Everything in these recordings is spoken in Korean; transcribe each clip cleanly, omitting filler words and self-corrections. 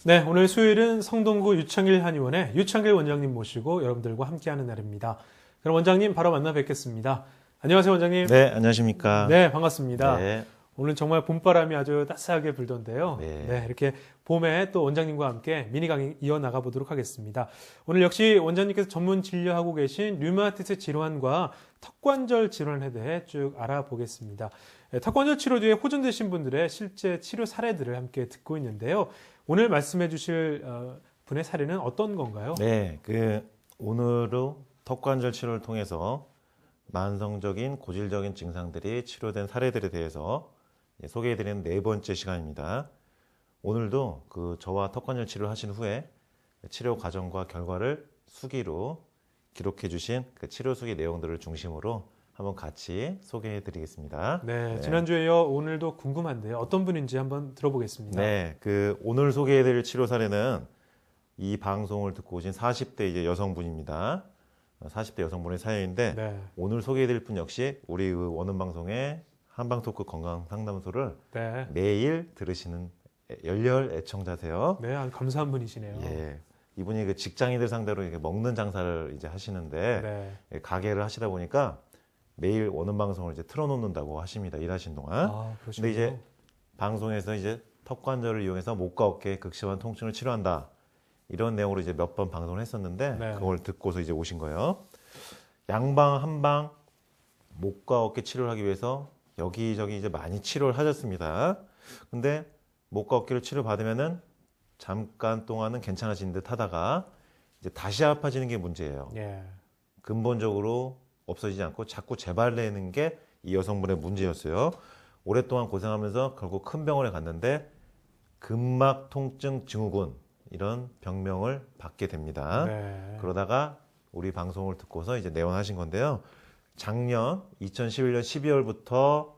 네, 오늘 수요일은 성동구 유창길 한의원의 유창길 원장님 모시고 여러분들과 함께하는 날입니다. 그럼 원장님 바로 만나 뵙겠습니다. 안녕하세요, 원장님. 네, 안녕하십니까. 네, 반갑습니다. 네, 오늘 정말 봄바람이 아주 따스하게 불던데요. 네. 네, 이렇게 봄에 또 원장님과 함께 미니 강의 이어나가 보도록 하겠습니다. 오늘 역시 원장님께서 전문 진료하고 계신 류마티스 질환과 턱관절 질환에 대해 쭉 알아보겠습니다. 네, 턱관절 치료 뒤에 호전되신 분들의 실제 치료 사례들을 함께 듣고 있는데요. 오늘 말씀해 주실 분의 사례는 어떤 건가요? 네, 오늘은 턱관절 치료를 통해서 만성적인 고질적인 증상들이 치료된 사례들에 대해서 소개해드리는 네 번째 시간입니다. 오늘도 저와 턱관절 치료를 하신 후에 치료 과정과 결과를 수기로 기록해 주신 치료 수기 내용들을 중심으로 한번 같이 소개해 드리겠습니다. 네, 지난주에 이어 오늘도 궁금한데요. 어떤 분인지 한번 들어보겠습니다. 네, 오늘 소개해 드릴 치료 사례는 이 방송을 듣고 오신 40대 이제 여성분입니다. 40대 여성분의 사연인데 네. 오늘 소개해 드릴 분 역시 우리 원음 방송의 한방토크 건강 상담소를 네. 매일 들으시는 열렬 애청자세요. 네, 아주 감사한 분이시네요. 예. 이분이 직장인들 상대로 이렇게 먹는 장사를 이제 하시는데 네. 가게를 하시다 보니까 매일 원음 방송을 이제 틀어놓는다고 하십니다. 일하신 동안. 아, 그러시군요. 근데 이제 방송에서 이제 턱관절을 이용해서 목과 어깨의 극심한 통증을 치료한다. 이런 내용으로 이제 몇 번 방송을 했었는데 네. 그걸 듣고서 이제 오신 거예요. 양방 한방 목과 어깨 치료를 하기 위해서 여기저기 이제 많이 치료를 하셨습니다. 근데 목과 어깨를 치료 받으면은 잠깐 동안은 괜찮아진 듯 하다가 이제 다시 아파지는 게 문제예요. 예. 근본적으로 없어지지 않고 자꾸 재발되는 게 이 여성분의 문제였어요. 오랫동안 고생하면서 결국 큰 병원에 갔는데 근막 통증 증후군 이런 병명을 받게 됩니다. 네. 그러다가 우리 방송을 듣고서 이제 내원하신 건데요. 작년 2011년 12월부터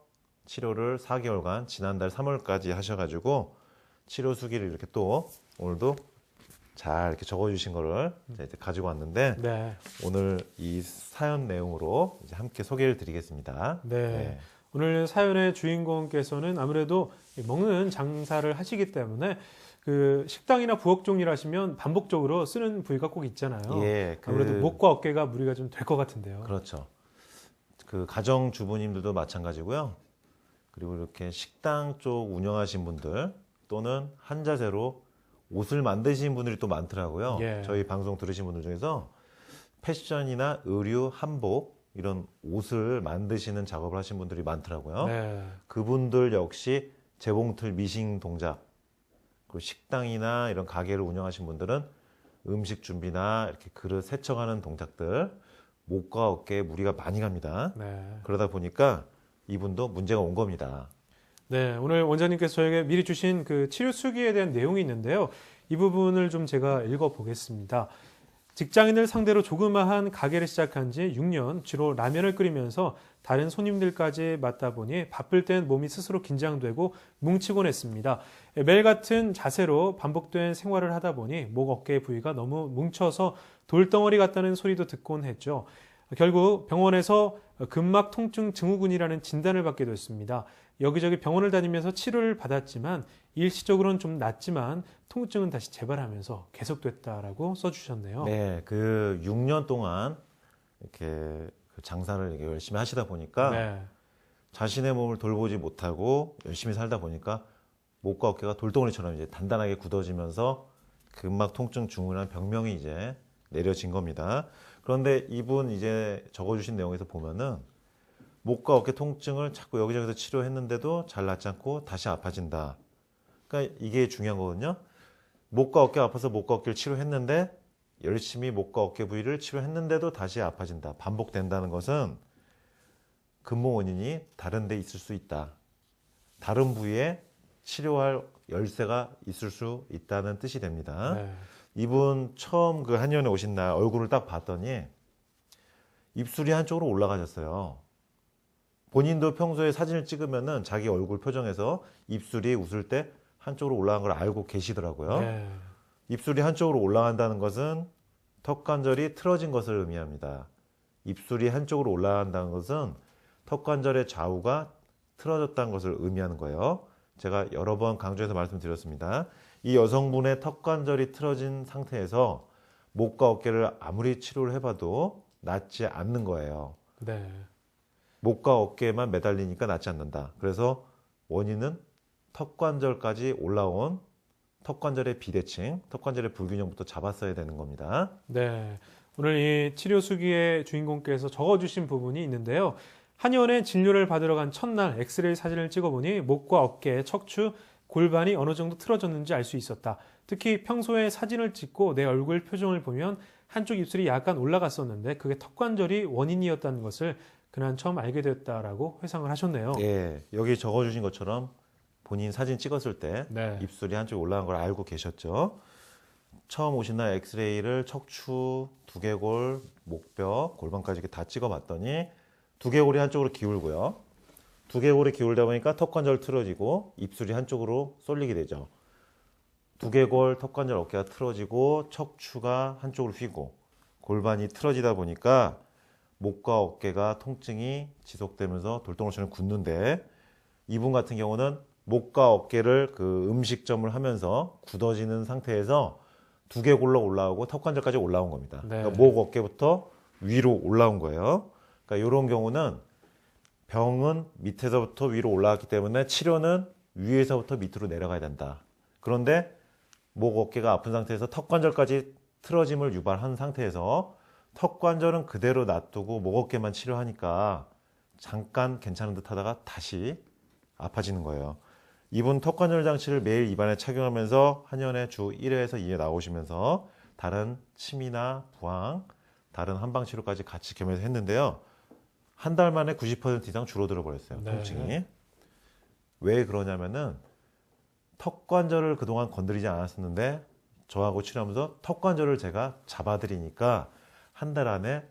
치료를 4개월간 지난달 3월까지 하셔가지고 치료 수기를 이렇게 또 오늘도 잘 이렇게 적어주신 거를 이제 가지고 왔는데 네. 오늘 이 사연 내용으로 이제 함께 소개를 드리겠습니다. 네. 오늘 사연의 주인공께서는 아무래도 먹는 장사를 하시기 때문에 그 식당이나 부엌종 일 하시면 반복적으로 쓰는 부위가 꼭 있잖아요. 예, 아무래도 목과 어깨가 무리가 좀 될 것 같은데요. 그렇죠. 가정 주부님들도 마찬가지고요. 그리고 이렇게 식당 쪽 운영하신 분들 또는 한자재로 옷을 만드신 분들이 또 많더라고요. 예. 저희 방송 들으신 분들 중에서 패션이나 의류, 한복 이런 옷을 만드시는 작업을 하신 분들이 많더라고요. 네. 그분들 역시 재봉틀 미싱 동작 그리고 식당이나 이런 가게를 운영하신 분들은 음식 준비나 이렇게 그릇 세척하는 동작들 목과 어깨에 무리가 많이 갑니다. 네. 그러다 보니까 이분도 문제가 온 겁니다. 네, 오늘 원장님께서 저에게 미리 주신 그 치료 수기에 대한 내용이 있는데요. 이 부분을 좀 제가 읽어보겠습니다. 직장인을 상대로 조그마한 가게를 시작한 지 6년, 주로 라면을 끓이면서 다른 손님들까지 맡다 보니 바쁠 땐 몸이 스스로 긴장되고 뭉치곤 했습니다. 매일 같은 자세로 반복된 생활을 하다 보니 목, 어깨 부위가 너무 뭉쳐서 돌덩어리 같다는 소리도 듣곤 했죠. 결국 병원에서 근막 통증 증후군이라는 진단을 받게 됐습니다. 여기저기 병원을 다니면서 치료를 받았지만 일시적으로는 좀 낫지만 통증은 다시 재발하면서 계속됐다라고 써주셨네요. 네, 6년 동안 이렇게 장사를 이렇게 열심히 하시다 보니까 네. 자신의 몸을 돌보지 못하고 열심히 살다 보니까 목과 어깨가 돌덩어리처럼 이제 단단하게 굳어지면서 근막 통증 증후군이라는 병명이 이제 내려진 겁니다. 그런데 이분 이제 적어주신 내용에서 보면은 목과 어깨 통증을 자꾸 여기저기서 치료했는데도 잘 낫지 않고 다시 아파진다. 그러니까 이게 중요한 거거든요. 목과 어깨 아파서 목과 어깨를 치료했는데 열심히 목과 어깨 부위를 치료했는데도 다시 아파진다. 반복된다는 것은 근본 원인이 다른 데 있을 수 있다. 다른 부위에 치료할 열쇠가 있을 수 있다는 뜻이 됩니다. 네. 이분 처음 한의원에 오신 날 얼굴을 딱 봤더니 입술이 한쪽으로 올라가셨어요. 본인도 평소에 사진을 찍으면은 자기 얼굴 표정에서 입술이 웃을 때 한쪽으로 올라간 걸 알고 계시더라고요. 네. 입술이 한쪽으로 올라간다는 것은 턱관절이 틀어진 것을 의미합니다. 입술이 한쪽으로 올라간다는 것은 턱관절의 좌우가 틀어졌다는 것을 의미하는 거예요. 제가 여러 번 강조해서 말씀드렸습니다. 이 여성분의 턱관절이 틀어진 상태에서 목과 어깨를 아무리 치료를 해봐도 낫지 않는 거예요. 네. 목과 어깨에만 매달리니까 낫지 않는다. 그래서 원인은 턱관절까지 올라온 턱관절의 비대칭, 턱관절의 불균형부터 잡았어야 되는 겁니다. 네. 오늘 이 치료 수기의 주인공께서 적어주신 부분이 있는데요. 한의원에 진료를 받으러 간 첫날 엑스레이 사진을 찍어보니 목과 어깨, 척추, 골반이 어느 정도 틀어졌는지 알 수 있었다. 특히 평소에 사진을 찍고 내 얼굴 표정을 보면 한쪽 입술이 약간 올라갔었는데 그게 턱관절이 원인이었다는 것을 그날 처음 알게 됐다라고 회상을 하셨네요. 예, 여기 적어주신 것처럼 본인 사진 찍었을 때 네. 입술이 한쪽 올라간 걸 알고 계셨죠. 처음 오신 날 엑스레이를 척추, 두개골, 목뼈, 골반까지 이렇게 다 찍어봤더니 두개골이 한쪽으로 기울고요. 두개골이 기울다 보니까 턱관절 틀어지고 입술이 한쪽으로 쏠리게 되죠. 두개골, 턱관절, 어깨가 틀어지고 척추가 한쪽으로 휘고 골반이 틀어지다 보니까 목과 어깨가 통증이 지속되면서 돌덩어리처럼 굳는데 이분 같은 경우는 목과 어깨를 그 음식점을 하면서 굳어지는 상태에서 두개골로 올라오고 턱관절까지 올라온 겁니다. 네. 그러니까 목 어깨부터 위로 올라온 거예요. 그러니까 이런 경우는 병은 밑에서부터 위로 올라왔기 때문에 치료는 위에서부터 밑으로 내려가야 된다. 그런데 목 어깨가 아픈 상태에서 턱관절까지 틀어짐을 유발한 상태에서 턱관절은 그대로 놔두고 목 어깨만 치료하니까 잠깐 괜찮은 듯 하다가 다시 아파지는 거예요. 이분 턱관절 장치를 매일 입안에 착용하면서 한의원에 주 1회에서 2회 나오시면서 다른 침이나 부항, 다른 한방치료까지 같이 겸해서 했는데요. 한 달 만에 90% 이상 줄어들어 버렸어요. 네. 통증이. 왜 그러냐면은 턱관절을 그동안 건드리지 않았었는데 저하고 치료하면서 턱관절을 제가 잡아드리니까 한 달 안에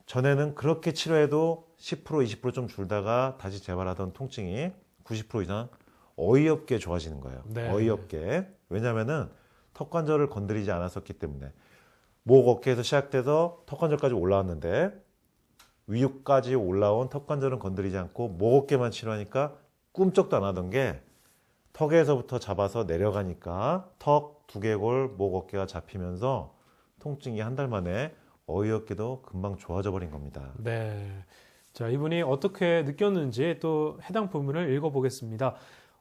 전에는 그렇게 치료해도 10% 20% 좀 줄다가 다시 재발하던 통증이 90% 이상 어이없게 좋아지는 거예요. 네. 어이없게. 왜냐면은 턱관절을 건드리지 않았었기 때문에 목 어깨에서 시작돼서 턱관절까지 올라왔는데 위까지 올라온 턱관절은 건드리지 않고 목 어깨만 치료하니까 꿈쩍도 안 하던 게 턱에서부터 잡아서 내려가니까 턱, 두개골, 목 어깨가 잡히면서 통증이 한 달 만에 어이없게도 금방 좋아져 버린 겁니다. 네. 자, 이분이 어떻게 느꼈는지 또 해당 부분을 읽어보겠습니다.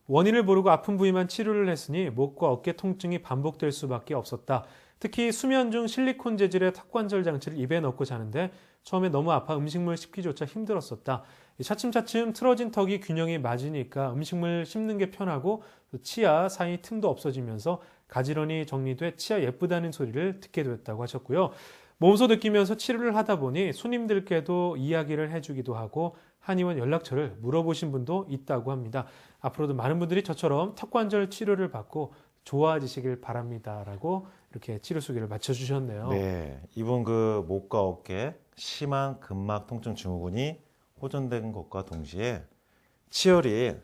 원인을 모르고 아픈 부위만 치료를 했으니 목과 어깨 통증이 반복될 수밖에 없었다. 특히 수면 중 실리콘 재질의 턱관절 장치를 입에 넣고 자는데 처음에 너무 아파 음식물 씹기조차 힘들었었다. 차츰차츰 틀어진 턱이 균형이 맞으니까 음식물 씹는 게 편하고 또 치아 사이 틈도 없어지면서 가지런히 정리돼 치아 예쁘다는 소리를 듣게 됐다고 하셨고요. 몸소 느끼면서 치료를 하다 보니 손님들께도 이야기를 해주기도 하고 한의원 연락처를 물어보신 분도 있다고 합니다. 앞으로도 많은 분들이 저처럼 턱관절 치료를 받고 좋아지시길 바랍니다라고 이렇게 치료 소개를 마쳐주셨네요. 네, 이분 그 목과 어깨 심한 근막 통증 증후군이 호전된 것과 동시에 치열이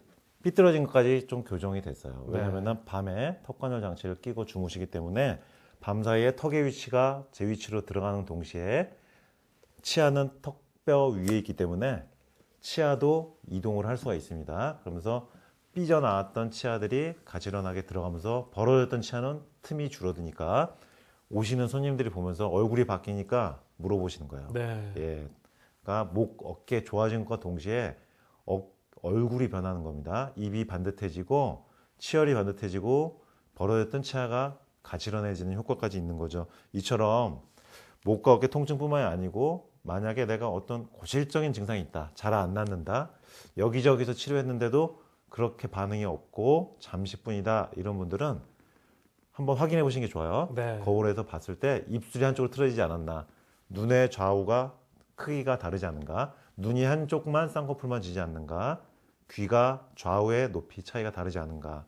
삐뚤어진 것까지 좀 교정이 됐어요. 왜냐하면 밤에 턱관절 장치를 끼고 주무시기 때문에 밤 사이에 턱의 위치가 제 위치로 들어가는 동시에 치아는 턱뼈 위에 있기 때문에 치아도 이동을 할 수가 있습니다. 그러면서 삐져나왔던 치아들이 가지런하게 들어가면서 벌어졌던 치아는 틈이 줄어드니까 오시는 손님들이 보면서 얼굴이 바뀌니까 물어보시는 거예요. 네. 예, 그러니까 목, 어깨 좋아진 것과 동시에 얼굴이 변하는 겁니다. 입이 반듯해지고 치열이 반듯해지고 벌어졌던 치아가 가지런해지는 효과까지 있는 거죠. 이처럼 목과 어깨 통증뿐만이 아니고 만약에 내가 어떤 고질적인 증상이 있다, 잘 안 낫는다, 여기저기서 치료했는데도 그렇게 반응이 없고 잠시뿐이다, 이런 분들은 한번 확인해 보시는 게 좋아요. 네. 거울에서 봤을 때 입술이 한쪽으로 틀어지지 않았나, 눈의 좌우가 크기가 다르지 않은가, 눈이 한쪽만 쌍꺼풀만 지지 않는가, 귀가 좌우의 높이 차이가 다르지 않은가,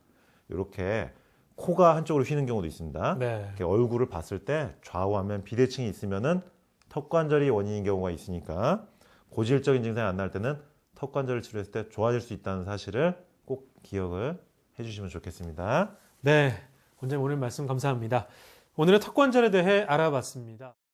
이렇게 코가 한쪽으로 휘는 경우도 있습니다. 네. 이렇게 얼굴을 봤을 때 좌우하면 비대칭이 있으면은 턱관절이 원인인 경우가 있으니까 고질적인 증상이 안 날 때는 턱관절을 치료했을 때 좋아질 수 있다는 사실을 꼭 기억을 해주시면 좋겠습니다. 네. 원장님 오늘 말씀 감사합니다. 오늘은 턱관절에 대해 알아봤습니다.